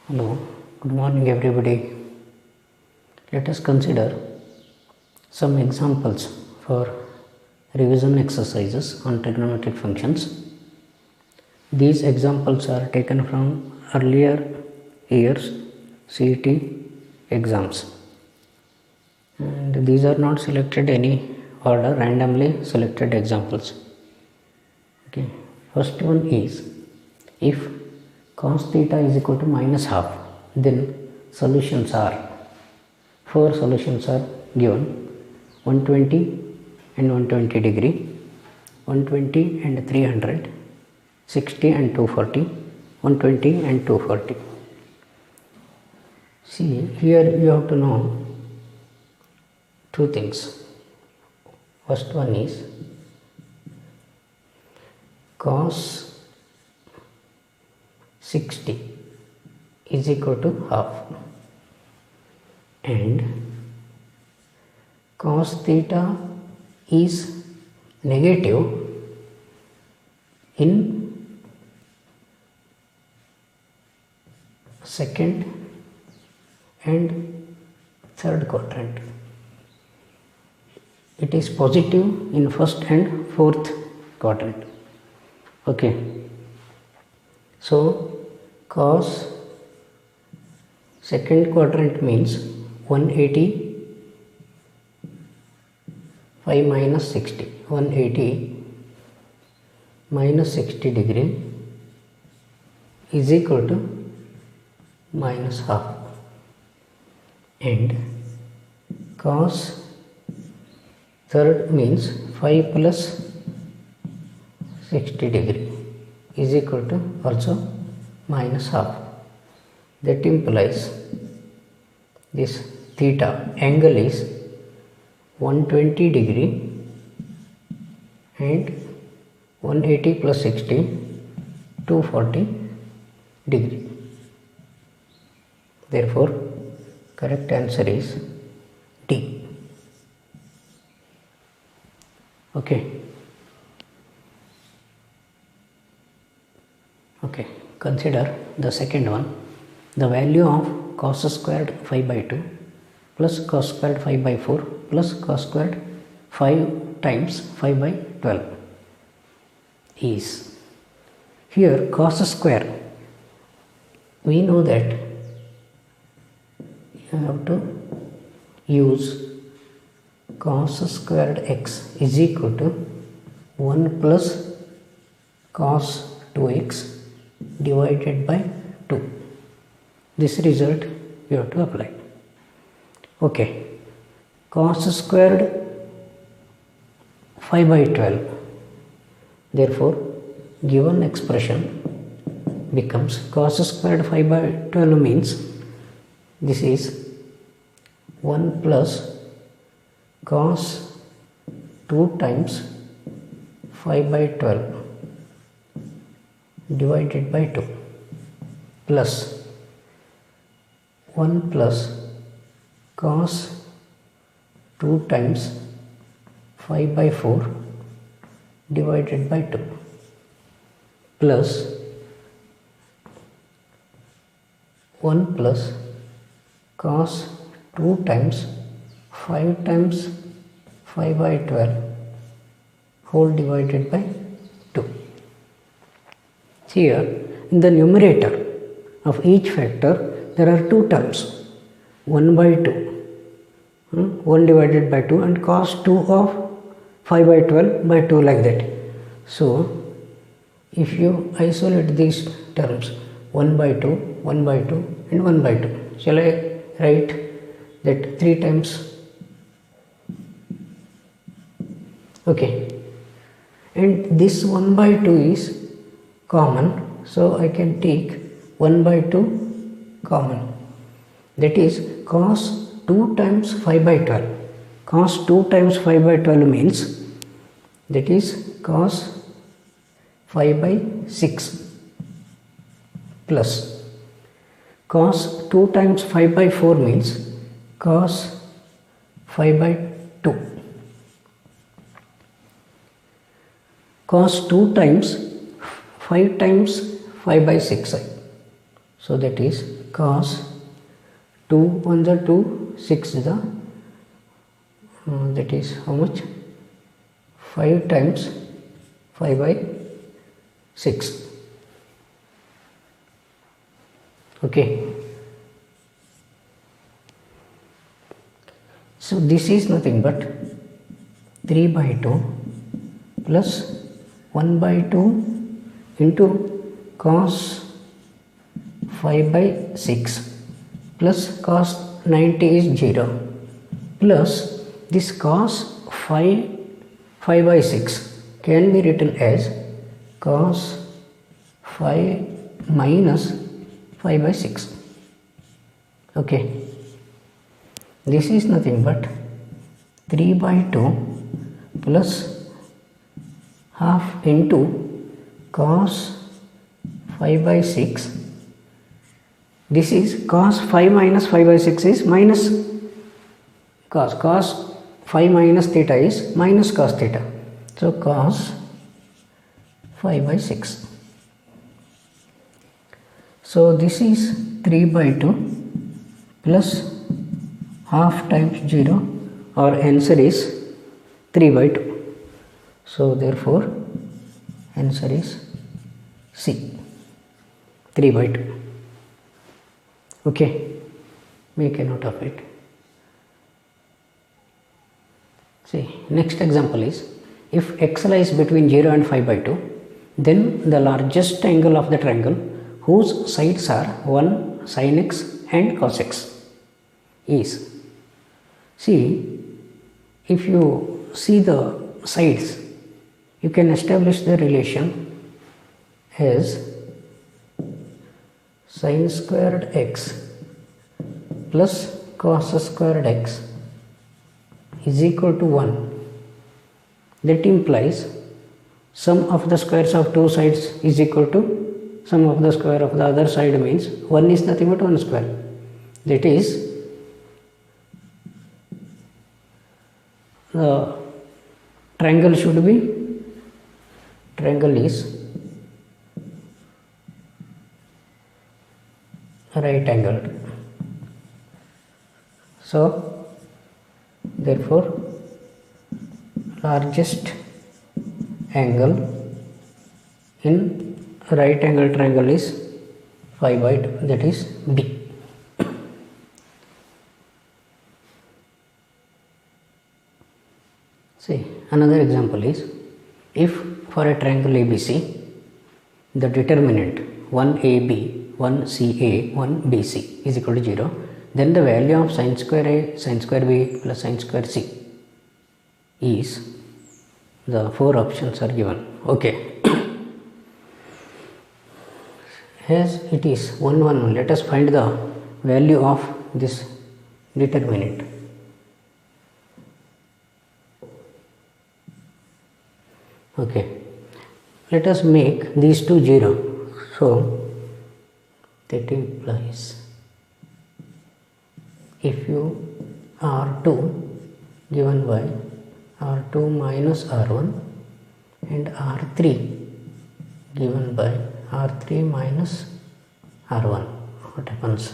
Hello, good morning everybody. Let us consider some examples for revision exercises on trigonometric functions. These examples are taken from earlier years CET exams, and these are not selected any order, randomly selected examples. Okay, first one is, if cos theta is equal to minus half, then solutions are, four solutions are given: 120 and 120 degree, 120 and 300, 60 and 240, 120 and 240. See, here you have to know two things. First one is cos 60 is equal to half, and cos theta is negative in second and third quadrant. It is positive in first and fourth quadrant. Okay, so cos second quadrant means 185 minus 60, 180 minus 60 degree is equal to minus half, and cos third means 5 plus 60 degree is equal to also minus half. That implies this theta angle is 120 degree and 180 plus 60, 240 degree. Therefore, correct answer is D. Okay. Consider the second one. The value of cos squared 5 by 2 plus cos squared 5 by 4 plus cos squared 5 times 5 by 12 is, here cos square, we know that you have to use cos squared x is equal to 1 plus cos 2x divided by 2. This result you have to apply. Okay, cos squared 5 by 12, therefore given expression becomes cos squared 5 by 12 means this is 1 plus cos 2 times 5 by 12 divided by 2 plus 1 plus cos 2 times 5 by 4 divided by 2 plus 1 plus cos 2 times 5 times 5 by 12 whole divided by 2. Here in the numerator of each factor there are two terms, 1 by 2, 1 divided by 2, and cos 2 of 5 by 12 by 2, like that. So if you isolate these terms, 1 by 2, 1 by 2 and 1 by 2, shall I write that 3 times? Okay, and this 1 by 2 is common, so I can take 1 by 2 common. That is cos 2 times 5 by 12. Cos 2 times 5 by 12 means that is cos 5 by 6 plus cos 2 times 5 by 4 means cos 5 by 2. Cos 2 times 5 times 5 by 6. So that is cos 2 1 the 2 6 the that is how much, 5 times 5 by 6. Okay, so this is nothing but 3 by 2 plus 1 by 2 into cos 5 by 6 plus cos 90 is 0 plus this cos 5 by 6 can be written as cos 5 minus 5 by 6. Okay, this is nothing but 3 by 2 plus half into cos 5 by 6. This is cos 5 minus 5 by 6 is minus cos 5 minus theta is minus cos theta. So cos 5 by 6. So this is 3 by 2 plus half times 0. Our answer is 3 by 2. So therefore answer is C, 3 by 2. Okay, make a note of it. See, next example is, if x lies between 0 and 5 by 2, then the largest angle of the triangle whose sides are 1 sin x and cos x is. See, if you see the sides, you can establish the relation as sin squared x plus cos squared x is equal to 1. That implies sum of the squares of two sides is equal to sum of the square of the other side, means 1 is nothing but 1 square. That is, the triangle should be, triangle is right angled. So therefore largest angle in right angle triangle is 5 by 2, that is B. See, another example is, if for a triangle ABC the determinant 1AB, 1CA, 1BC is equal to 0, then the value of sin square A, sin square B plus sin square C is, the four options are given. Okay, as it is 1 1 1, let us find the value of this determinant. Okay, let us make these two 0. So that implies, if you R2 given by R2 minus R1 and R3 given by R3 minus R1, what happens?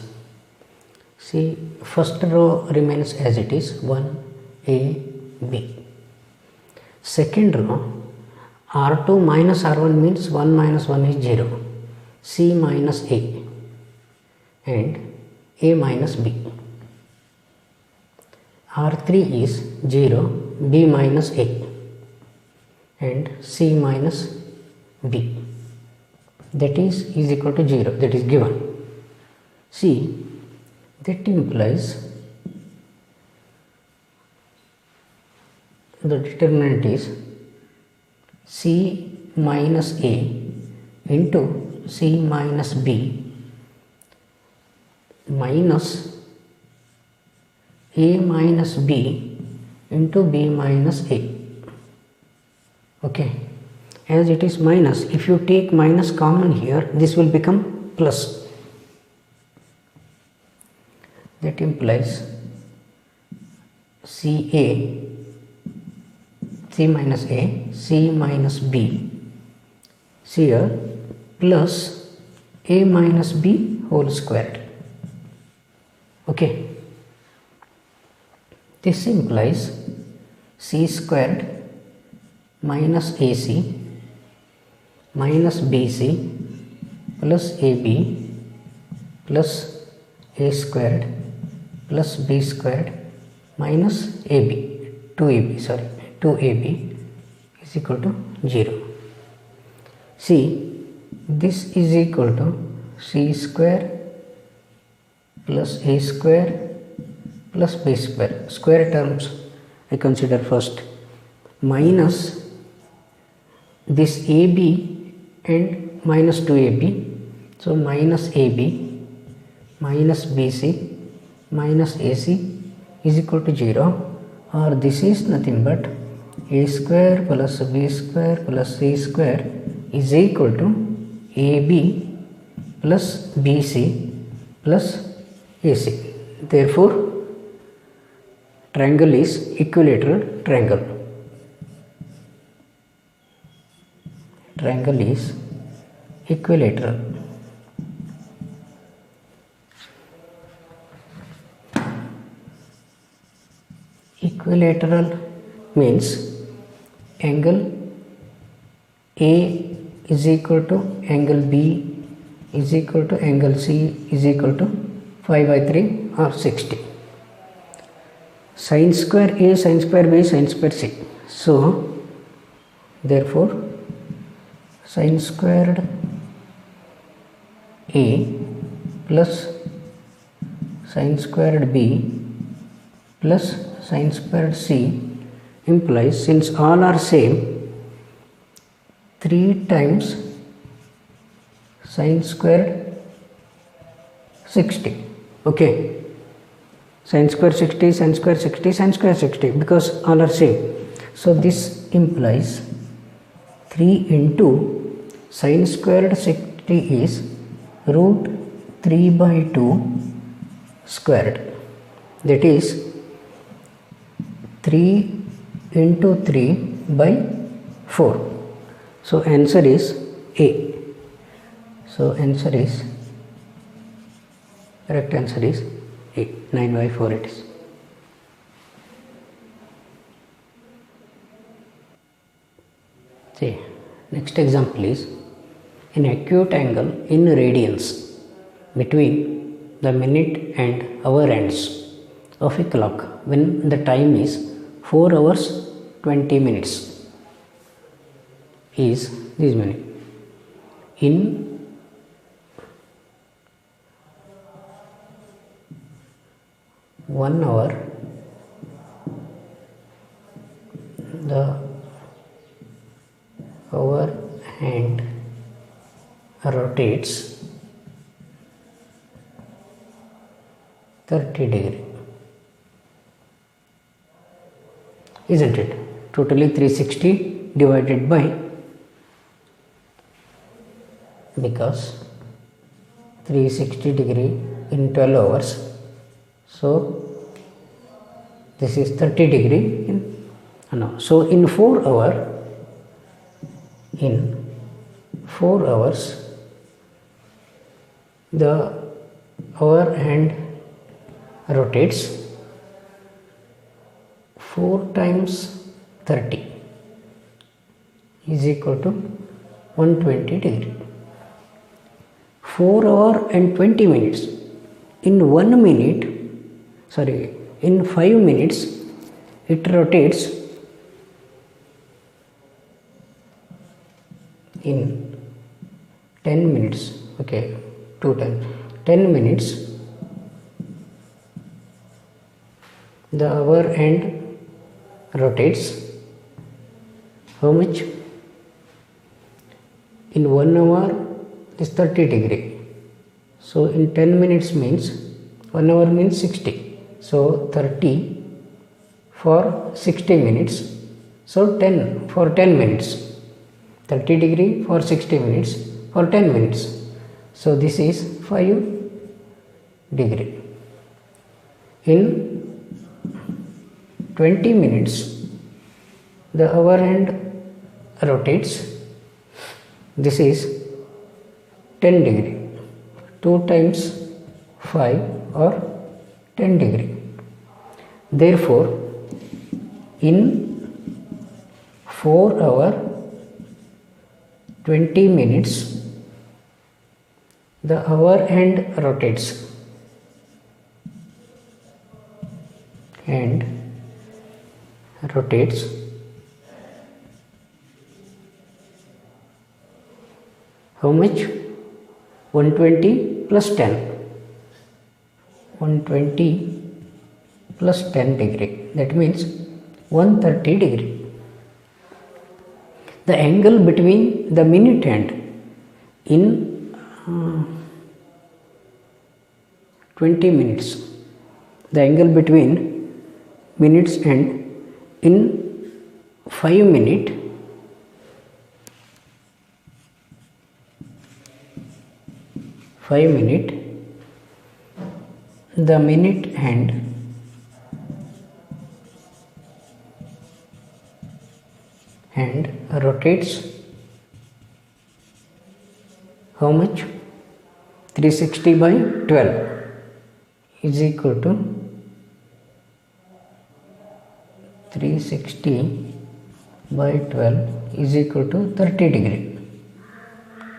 See, first row remains as it is, 1A B. Second row, R2 minus R1 means 1 minus 1 is 0, C minus A and A minus B. R3 is 0, B minus A and C minus B, that is equal to 0, that is given. See, that implies the determinant is C minus A into C minus B minus A minus B into B minus A. Okay, as it is minus, if you take minus common here, this will become plus. That implies C minus A, C minus B here plus A minus B whole squared. Okay, this implies c squared minus ac minus bc plus ab plus a squared plus b squared minus ab 2ab is equal to 0. See, this is equal to c square plus a square plus b square. Square terms I consider first, minus this ab and minus 2ab, so minus ab minus bc minus ac is equal to 0, or this is nothing but a square plus b square plus c square is equal to ab plus bc plus ac. Therefore, triangle is equilateral triangle. Triangle is equilateral. Equilateral means angle A is equal to angle B is equal to angle C is equal to 5/3 or 60. Sin square A, sin square B, sin square C. So, therefore, sin squared A plus sin squared B plus sin squared C implies, since all are same, 3 times sin squared 60. Okay, sin square 60, sin square 60, sin square 60, because all are same. So this implies 3 into sin squared 60 is root 3/2 squared, that is 3 into 3/4. So answer is A. So answer is, correct answer is A, 9/4 it is. See, next example is an acute angle in radians between the minute and hour ends of a clock when the time is 4 hours 20 minutes is this many. In 1 hour the hour hand rotates 30 degree, isn't it? Totally 360 divided by, because 360 degree in 12 hours, so this is 30 degree in no. So in 4 hours the hour hand rotates 4 times 30 is equal to 120 degree. 4 hours and 20 minutes. In 1 minute, in 5 minutes it rotates in 10 minutes. Okay, 2 times 10 minutes the hour end rotates how much? In 1 hour is 30 degree, so in 10 minutes means 1 hour means 60, so 30 for 60 minutes, so 10 for 10 minutes, 30 degree for 60 minutes for 10 minutes, so this is 5 degree. In 20 minutes the hour hand rotates, this is 10 degree. 2 times 5 or 10 degree. Therefore, in 4 hour 20 minutes, the hour hand rotates how much? 120 plus 10, 120 plus 10 degree, that means 130 degree. The angle between the minute hand in 20 minutes, the angle between minutes and in 5 minutes, the minute hand rotates how much? 360 by 12 is equal to 360 by 12 is equal to 30 degree.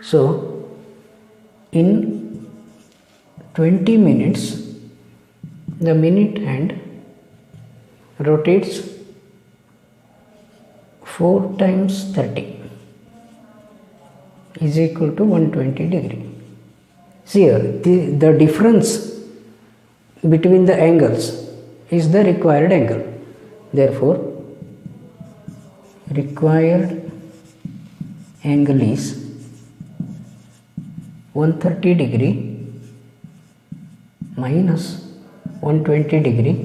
So in 20 minutes, the minute hand rotates 4 times 30 is equal to 120 degree. See here, the difference between the angles is the required angle. Therefore, required angle is 130 degree minus 120 degree,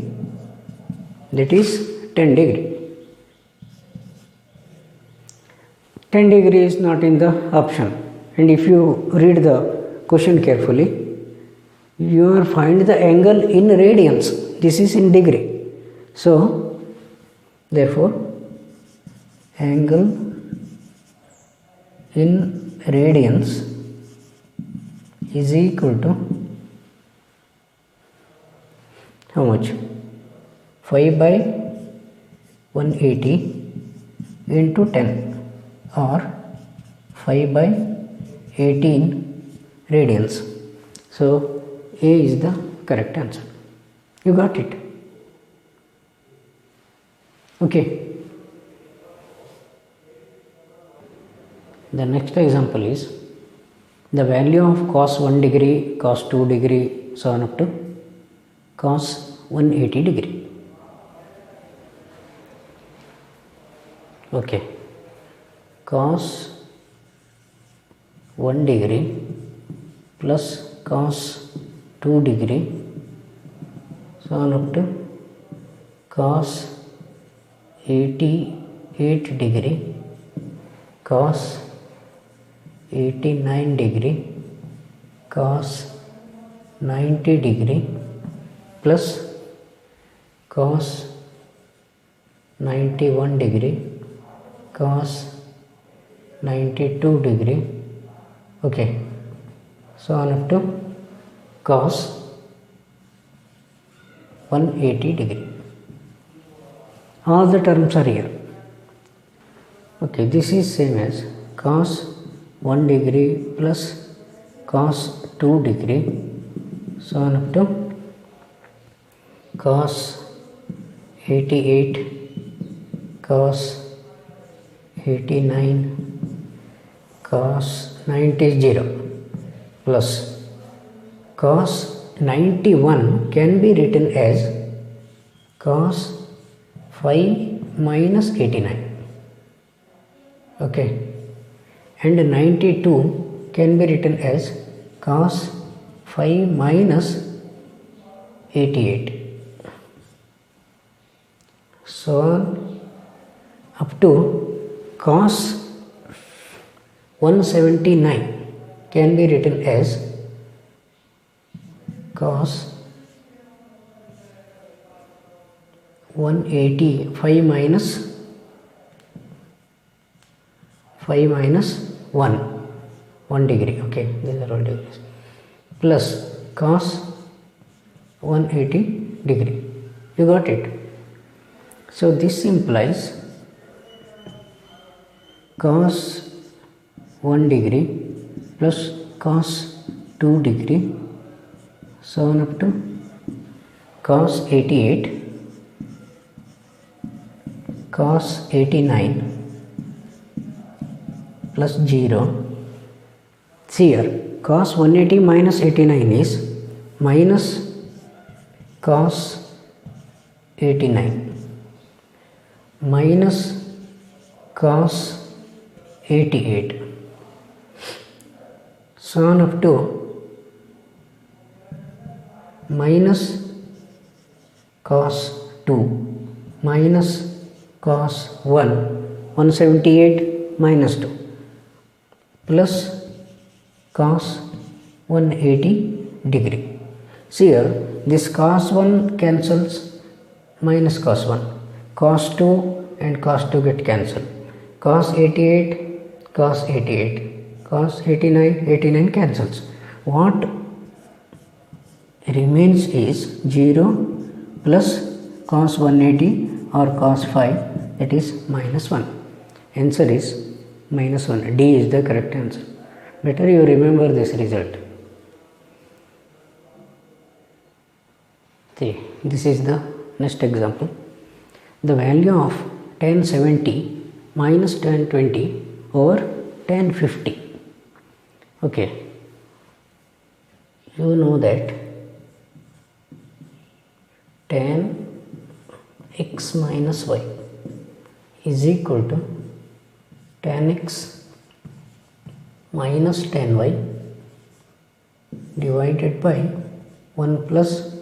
that is 10 degree. 10 degree is not in the option, and if you read the question carefully, you will find the angle in radians. This is in degree. So therefore, angle in radians is equal to how much? 5 by 180 into 10 or 5 by 18 radians. So A is the correct answer. You got it? Okay. The next example is the value of cos 1 degree, cos 2 degree, so on up to cos 180 degree. Okay. Cos 1 degree plus cos 2 degree, so on up to cos 88 degree, cos 89 degree, cos 90 degree plus cos 91 degree, cos 92 degree. Okay, so on up to cos 180 degree. All the terms are here. Okay, this is same as cos 1 degree plus cos 2 degree, so on up to cos 88, cos 89, cos 90 is 0 plus cos 91 can be written as cos 5 minus 89. Okay, and 92 can be written as cos 5 minus 88. So on up to cos 179 can be written as cos 185 minus 1 degree. Okay, these are all degrees. plus cos 180 degree. You got it? So this implies cos 1 degree plus cos 2 degree, so on up to cos 88, cos 89 plus 0. See here, cos 180 minus 89 is minus cos 89 minus cos 88, so on up to minus cos 2 minus cos 1, 178 minus 2 plus cos 180 degree. See here, this cos 1 cancels minus cos 1, cos 2 and cos 2 get cancelled, cos 88, cos 88, cos 89, 89 cancels. What remains is 0 plus cos 180 or cos 5, that is minus 1. Answer is minus 1. D is the correct answer. Better you remember this result. See, this is the next example. The value of tan 70 minus tan 20 over tan 50. Okay, you know that tan x minus y is equal to tan x minus tan y divided by 1 plus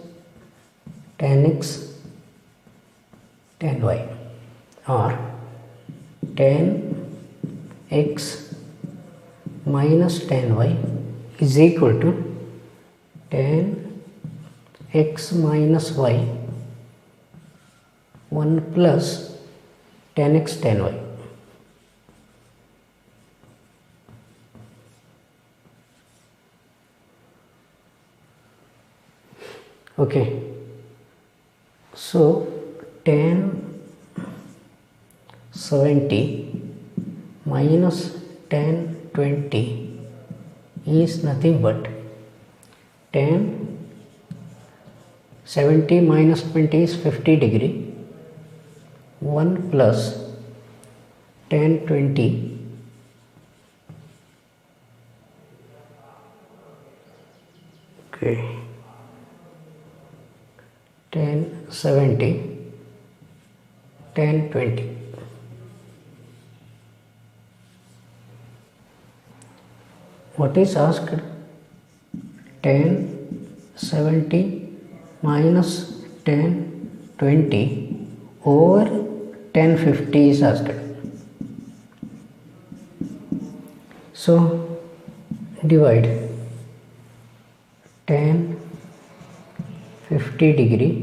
tan x tan y, or tan x minus tan y is equal to tan x minus y 1 plus tan x tan y. Okay, so tan 70 minus tan 20 is nothing but tan 70 minus 20 is 50 degree, 1 plus tan 20 okay, tan 70 tan 20. What is asked? Tan 70 minus tan 20 over tan 50 is asked. So divide tan 50 degree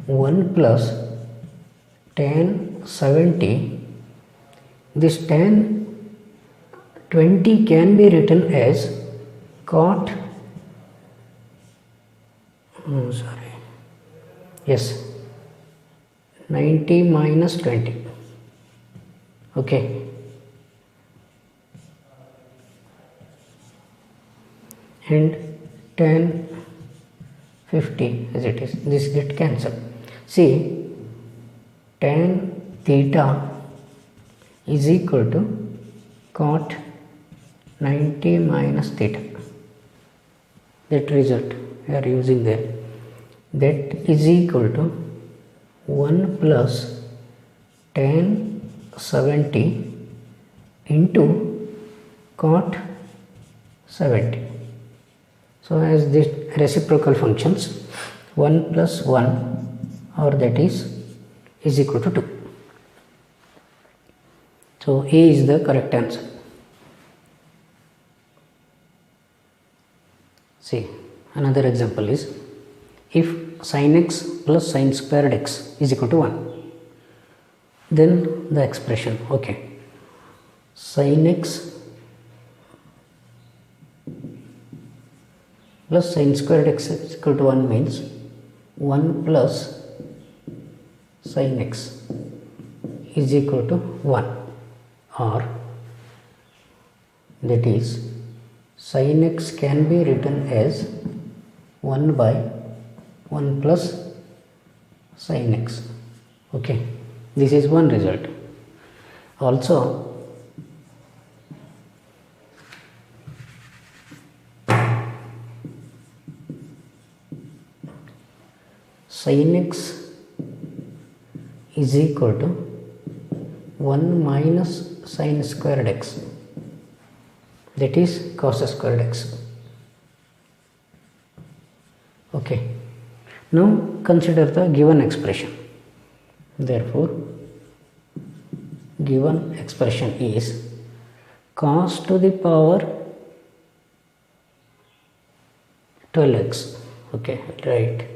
1 plus tan 70. This tan 20 can be written as cot yes 90 minus 20. Okay, and tan 50 as it is, this get cancelled. See, tan theta is equal to cot 90 minus theta. That result we are using there, that is equal to 1 plus tan 70 into cot 70. So as this reciprocal functions, 1 plus 1 or that is equal to 2. So A is the correct answer. See, another example is, if sin x plus sin squared x is equal to 1, then the expression, okay, sin x plus sin squared x is equal to 1 means 1 plus sin x is equal to 1, or that is sin x can be written as 1 by 1 plus sin x. Okay, this is one result. Also, sin x is equal to 1 minus sin squared x, that is cos squared x. Okay, now consider the given expression. Therefore, given expression is cos to the power 12x. Okay, right,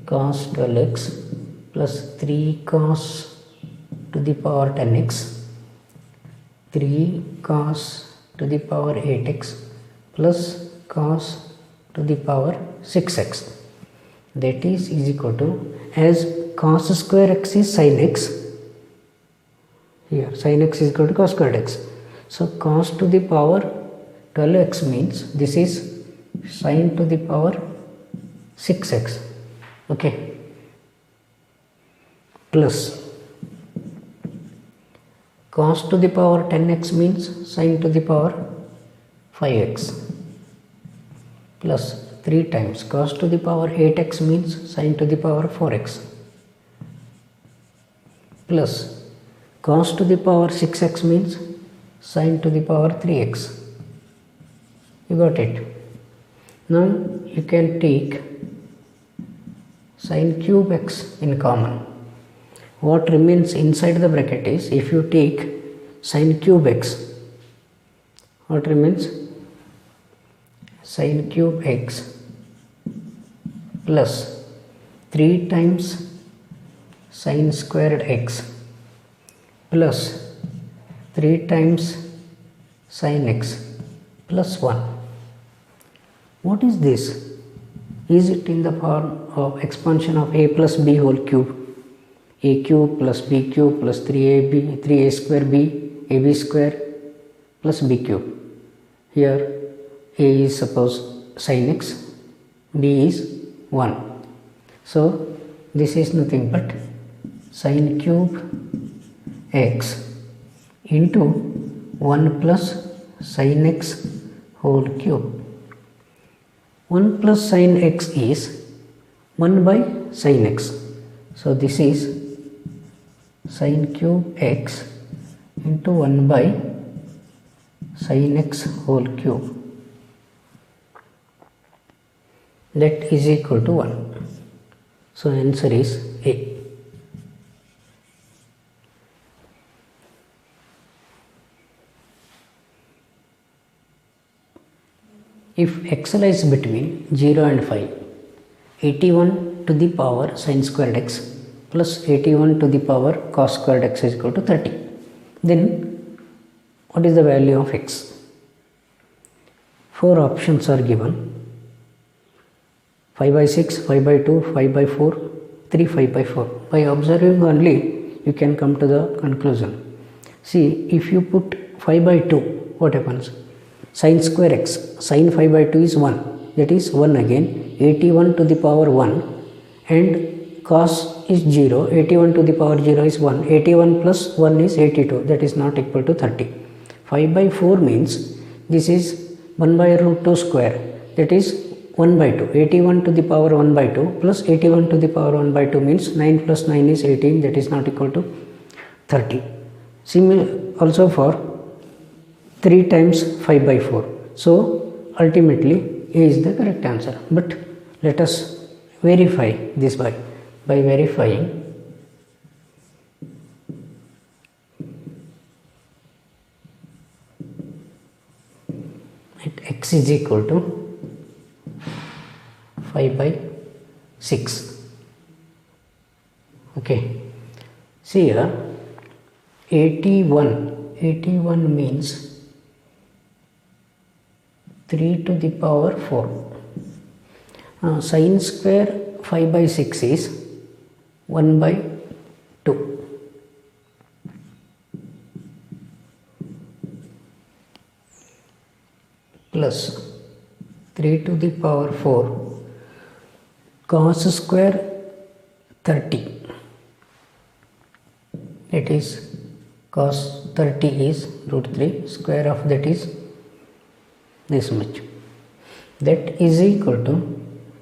cos 12x plus 3 cos to the power 10x, 3 cos to the power 8x plus cos to the power 6x, that is equal to, as cos square x is sin x, here sin x is equal to cos squared x, so cos to the power 12x means this is sin to the power 6x. Okay, plus cos to the power 10x means sin to the power 5x, plus 3 times cos to the power 8x means sin to the power 4x, plus cos to the power 6x means sin to the power 3x. You got it? Now you can take sin cube x in common. What remains inside the bracket is, if you take sin cube x, what remains? Sin cube x plus 3 times sin squared x plus 3 times sin x plus 1. What is this? Is it in the form of expansion of a plus b whole cube? A cube plus b cube plus 3a square b, ab square plus b cube. Here a is suppose sin x, b is 1. So this is nothing but sin cube x into 1 plus sin x whole cube. 1 plus sin x is 1 by sin x. So this is sin cube x into 1 by sin x whole cube, that is equal to 1. So answer is A. If x lies between 0 and 5, 81 to the power sin squared x plus 81 to the power cos squared x is equal to 30. Then what is the value of x? 4 options are given: 5 by 6, 5 by 2, 5 by 4, 3, 5 by 4. By observing only you can come to the conclusion. See, if you put 5 by 2, what happens? Sin square x, sin 5 by 2 is 1, that is 1 again, 81 to the power 1, and cos is 0, 81 to the power 0 is 1, 81 plus 1 is 82, that is not equal to 30. 5 by 4 means this is 1 by root 2 square, that is 1 by 2, 81 to the power 1 by 2 plus 81 to the power 1 by 2 means 9 plus 9 is 18, that is not equal to 30. Similar also for 3 times 5 by 4. So ultimately A is the correct answer. But let us verify this by verifying x is equal to 5 by 6. Okay. See here, 81 means 3 to the power 4. Sin square 5 by 6 is 1 by 2 plus 3 to the power 4 cos square 30, that is cos 30 is root 3, square of that is this much, that is equal to,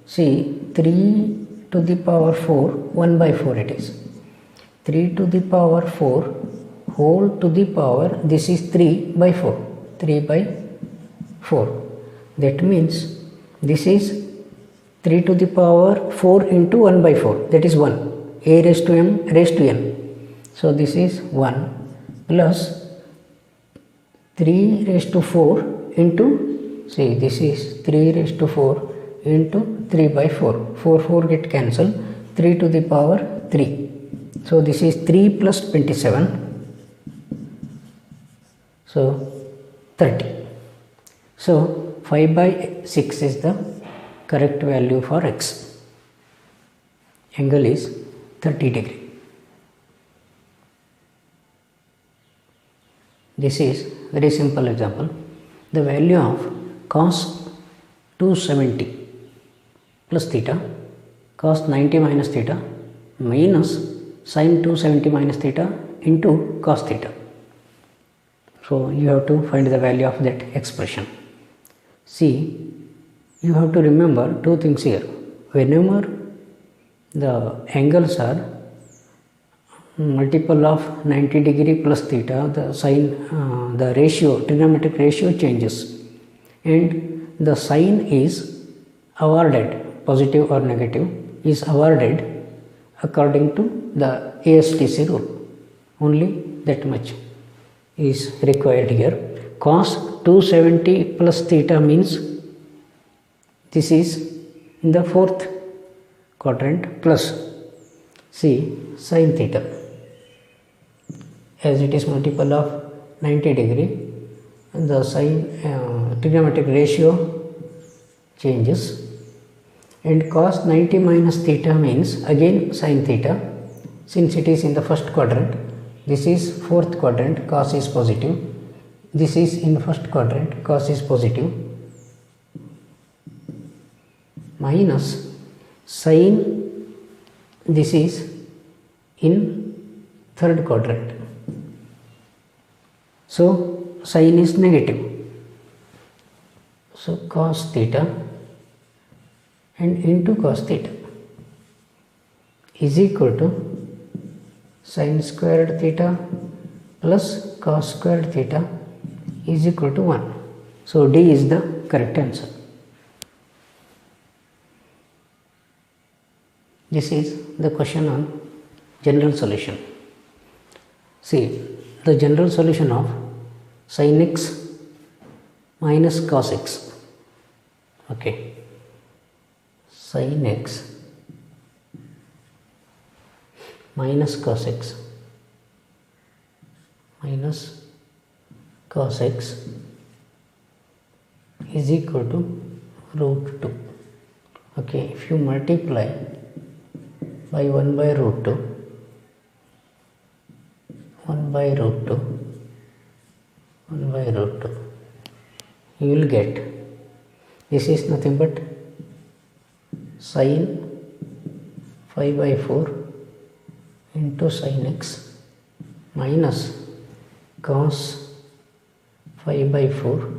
see, 3 to the power 4, 1 by 4 it is, 3 to the power 4 whole to the power, this is 3 by 4, 3 by 4, that means this is 3 to the power 4 into 1 by 4, that is 1, a raised to m raised to n, so this is 1 plus 3 raised to 4 into, see, this is 3 raised to 4 into 3 by 4, 4 get cancelled, 3 to the power 3, so this is 3 plus 27, so 30. So 5 by 6 is the correct value for x. Angle is 30 degree. This is very simple example. The value of cos 270 plus theta, cos 90 minus theta minus sin 270 minus theta into cos theta. So you have to find the value of that expression. See, you have to remember two things here. Whenever the angles are multiple of 90 degree plus theta, the sin, the ratio, trigonometric ratio changes, and the sign is awarded, positive or negative, is awarded according to the ASTC rule. Only that much is required here. Cos 270 plus theta means this is in the fourth quadrant, plus, see, sin theta, as it is multiple of 90 degree, the sin trigonometric ratio changes, and cos 90 minus theta means again sin theta, since it is in the first quadrant, this is fourth quadrant, cos is positive, this is in first quadrant, cos is positive, minus sin, this is in third quadrant, so sin is negative, so cos theta and into cos theta is equal to sin squared theta plus cos squared theta is equal to 1. So D is the correct answer. This is the question on general solution. See, the general solution of sin x minus cos x. Okay, sin x minus cos x minus cos x is equal to root 2. Okay, if you multiply by 1 by root 2, 1 by root 2, 1 by root 2, you will get, this is nothing but sin 5 by 4 into sin x minus cos 5 by 4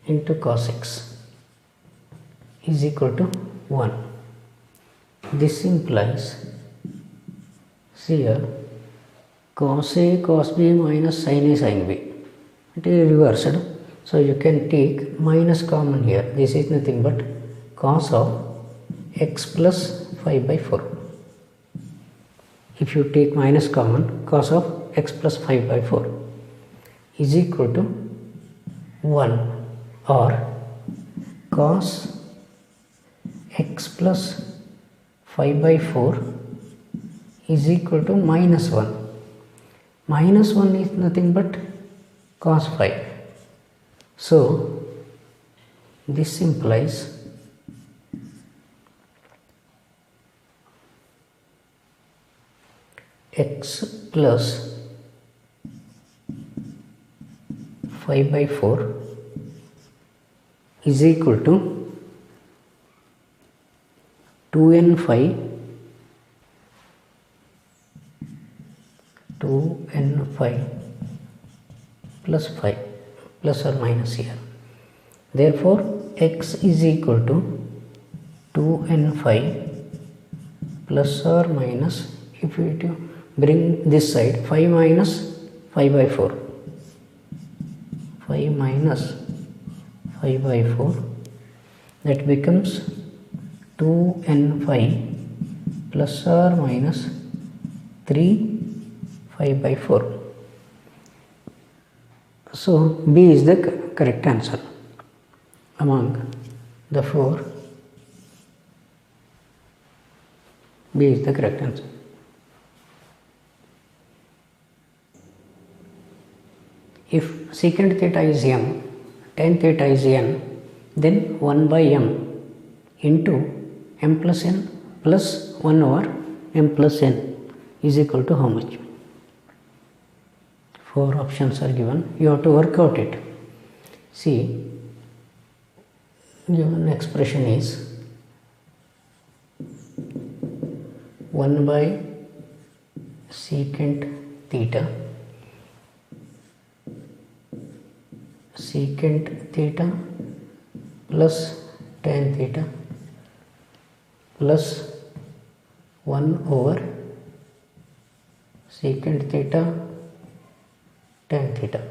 into cos x is equal to 1. This implies, see here, cos A cos B minus sin A sin B, it is reversed, so you can take minus common here, this is nothing but cos of x plus 5 by 4. If you take minus common, cos of x plus 5 by 4 is equal to 1, or cos x plus 5 by 4 is equal to minus 1. Minus 1 is nothing but cos 5. So this implies x plus 5 by 4 is equal to 2n5 plus 5 plus or minus here. Therefore, x is equal to 2n5 plus or minus, if we bring this side, 5 minus 5 by 4, 5 minus 5 by 4, that becomes 2n5 plus or minus 3 5 by 4. So B is the correct answer among the four. B is the correct answer. If secant theta is m, tan theta is n, then 1 by m into m plus n plus 1 over m plus n is equal to how much? 4 options are given. You have to work out it. See, given expression is 1 by secant theta plus tan theta plus 1 over secant theta tan theta.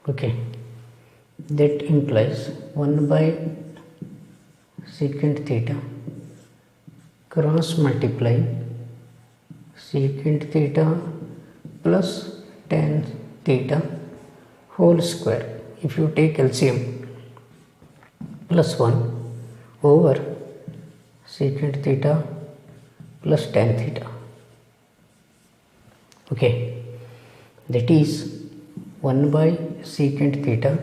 Okay, that implies 1 by secant theta cross multiply secant theta plus tan theta whole square, if you take LCM, plus 1 over secant theta plus tan theta. Okay, that is 1 by secant theta,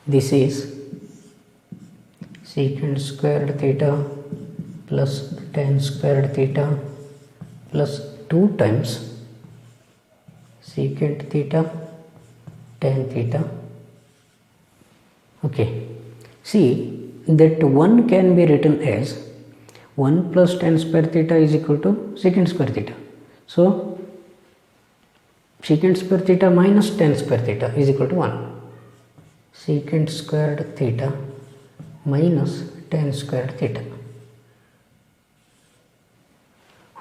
this is secant squared theta plus tan squared theta plus 2 times secant theta tan theta. Okay, see that 1 can be written as 1 plus tan square theta is equal to secant square theta. So secant square theta minus tan square theta is equal to 1. Secant squared theta minus tan squared theta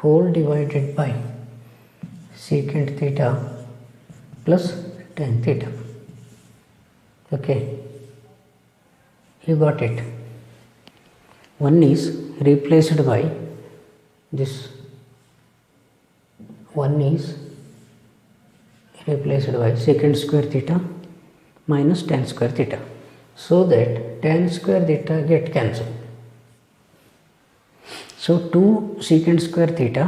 whole divided by secant theta plus tan theta. Okay, you got it. One is replaced by this, one is replaced by secant square theta minus tan square theta, so that tan square theta get cancelled. So 2 secant square theta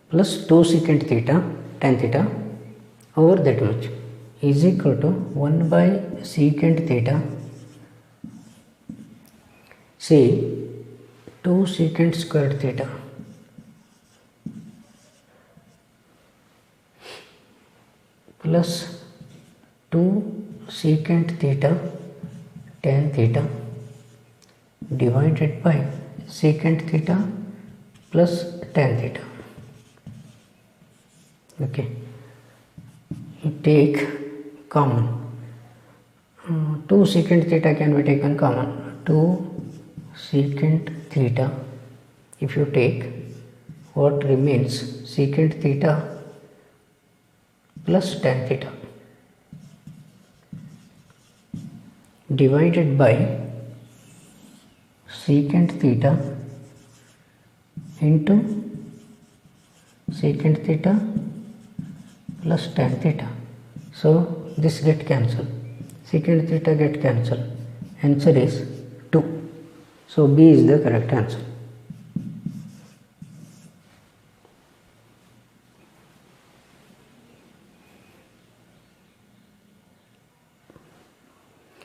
plus 2 secant theta tan theta over that much is equal to 1 by secant theta, say 2 secant squared theta plus 2 secant theta tan theta divided by secant theta plus tan theta. Okay, you take common, 2 secant theta can be taken common, 2 secant theta, if you take, what remains, secant theta plus tan theta divided by secant theta into secant theta plus tan theta. So this get cancelled, secant theta get cancelled, answer is 2. So B is the correct answer.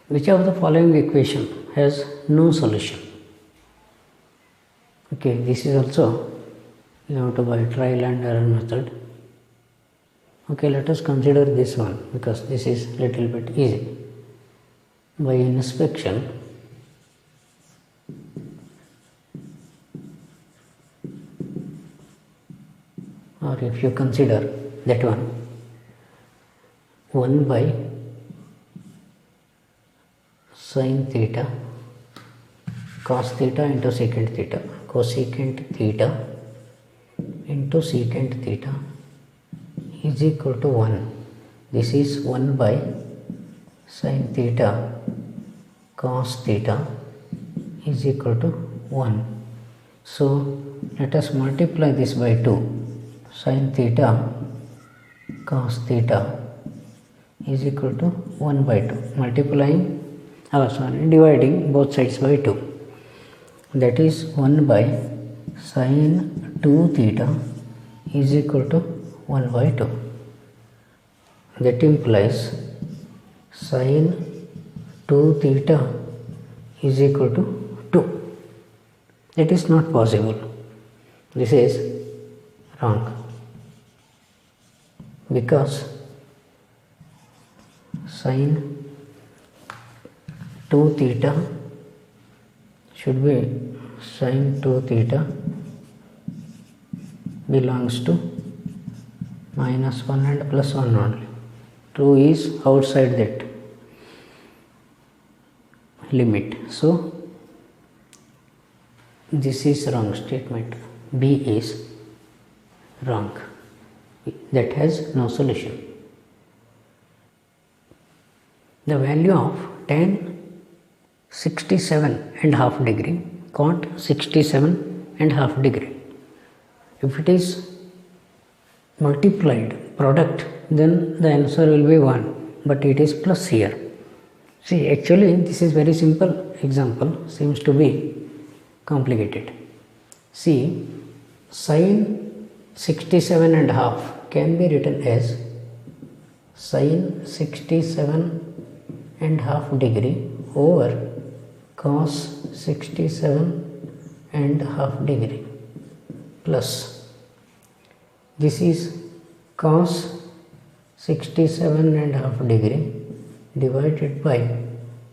Which of the following equation has no solution? Okay, this is also you have to by trial and error method. Okay, let us consider this one because this is little bit easy. By inspection, or if you consider that one, 1 by sin theta cos theta into secant theta, cosecant theta into secant theta is equal to 1. This is 1 by sin theta cos theta is equal to 1. So let us multiply this by 2. Sin theta cos theta is equal to 1 by 2. Dividing both sides by 2. That is 1 by sin 2 theta is equal to 1 by 2. That implies sin 2 theta is equal to 2. That is not possible. This is wrong, because sin 2 theta should be sin 2 theta belongs to minus 1 and plus 1 only. 2 is outside that limit. So this is wrong statement. B is wrong. That has no solution. The value of tan 67.5 degree, cot 67.5 degree. If it is multiplied product, then the answer will be 1, but it is plus here. See, actually this is very simple example, seems to be complicated. See, sin 67.5 can be written as sin 67.5 degree over cos 67.5 degree plus this is cos 67.5 degree divided by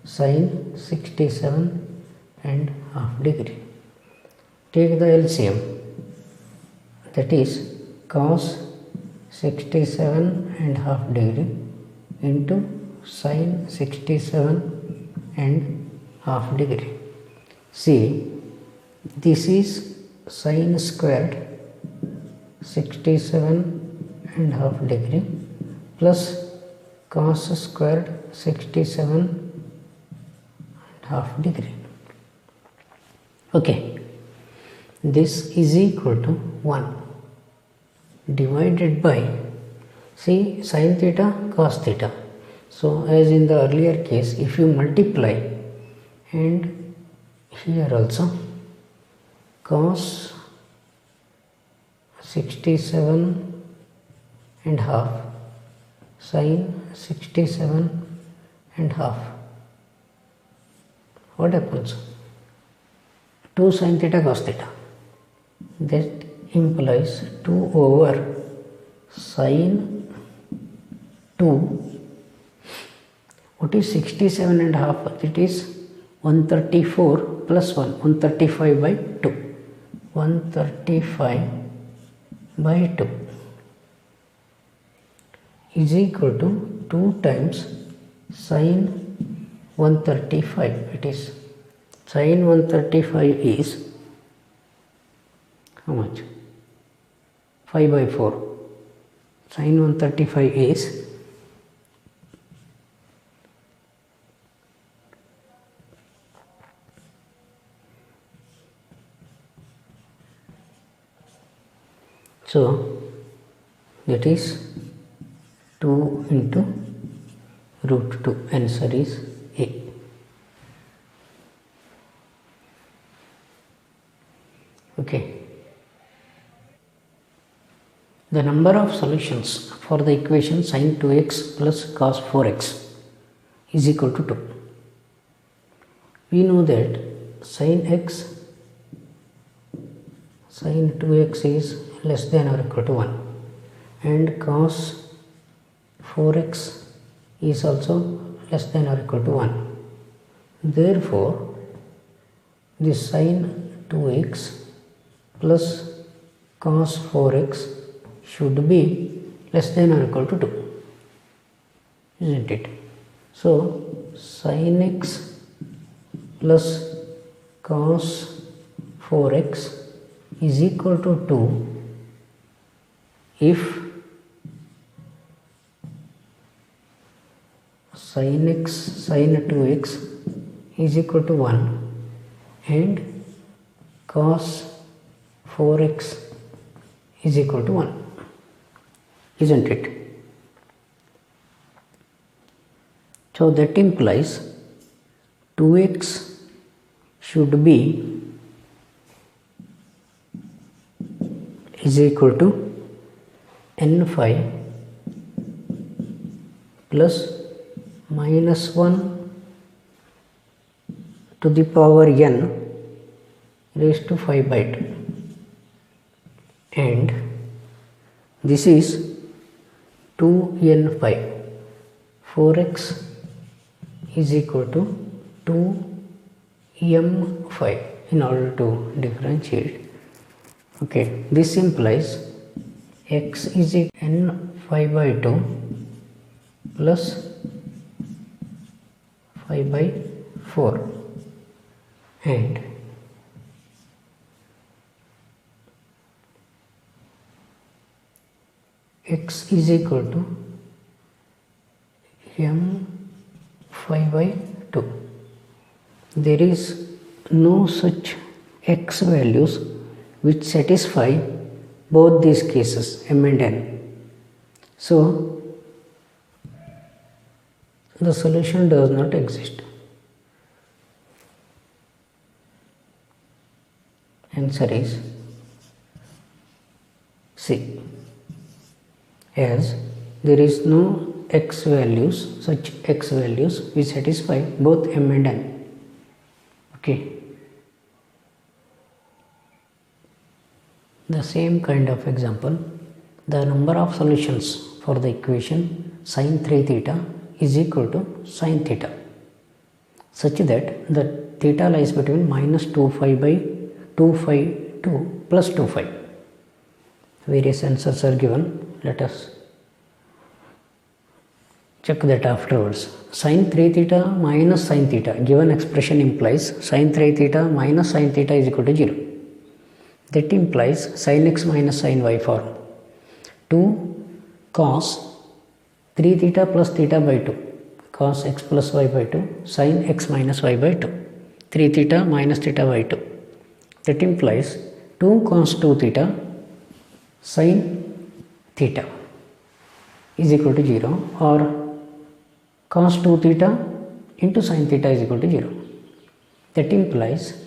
sin 67.5 degree. Take the LCM, that is cos 67.5 degree into sin 67.5 degree. See, this is sin squared 67.5 degree plus cos squared 67.5 degree. Okay, this is equal to 1 divided by, see, sin theta cos theta. So as in the earlier case, if you multiply, and here also cos 67.5 sin 67.5, what happens? 2 sin theta cos theta. That implies 2 over sin 2. What is 67.5? It is 134 plus 1, 135 by 2. 135 by 2 is equal to 2 times sin 135. It is sin 135 is how much? 5 by 4. Sin 135 is so that is 2 into root 2. Answer is A. Okay. The number of solutions for the equation sin 2x plus cos 4x is equal to 2. We know that sin x sin 2x is less than or equal to 1 and cos 4x is also less than or equal to 1. Therefore, this sin 2x plus cos 4x should be less than or equal to 2, isn't it? So, sin x plus cos 4x is equal to 2 if sin 2x is equal to 1 and cos 4x is equal to 1, isn't it? So that implies 2x should be is equal to n5 plus minus 1 to the power n raised to 5 by 2, and this is 2n5. 4x is equal to 2m5 in order to differentiate. Okay, this implies x is n5 by 2 plus 5 by 4 and x is equal to m5 by 2. There is no such x values which satisfy both these cases m and n. So, the solution does not exist. Answer is C, as there is no x values, such x values which satisfy both m and n. Okay. The same kind of example, the number of solutions for the equation sin 3 theta is equal to sin theta, such that the theta lies between minus 2 phi by 2 phi to plus 2 phi. Various answers are given. Let us check that afterwards. Sin 3 theta minus sin theta, given expression implies sin 3 theta minus sin theta is equal to 0. That implies sin x minus sin y form 2 cos 3 theta plus theta by 2, cos x plus y by 2, sin x minus y by 2, 3 theta minus theta by 2. That implies 2 cos 2 theta sin theta is equal to 0, or cos 2 theta into sin theta is equal to 0. That implies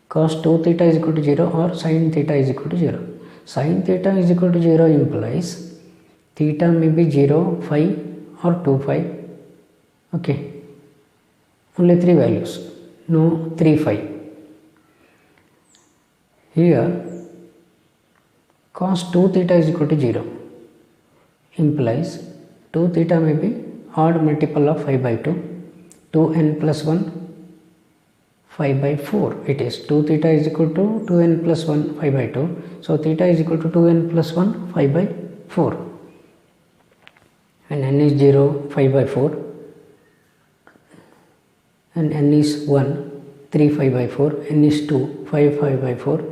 cos 2 theta is equal to 0 or sin theta is equal to 0. Sin theta is equal to 0 implies theta may be 0, phi or 2 phi. Okay, only 3 values, no 3 phi. Here cos 2 theta is equal to 0 implies 2 theta may be odd multiple of 5 by 2, 2n plus 1 5 by 4. It is 2 theta is equal to 2n plus 1 5 by 2. So, theta is equal to 2n plus 1 5 by 4, and n is 0 5 by 4 and n is 1 3 5 by 4, n is 2 5 5 by 4,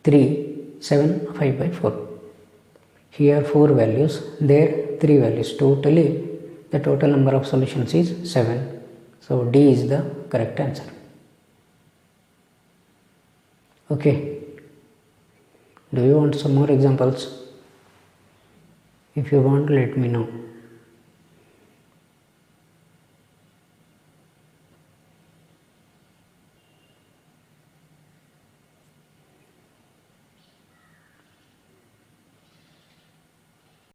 3 7 5 by 4. Here 4 values, there 3 values. Totally the total number of solutions is 7. So, D is the correct answer. Okay, do you want some more examples? If you want, let me know.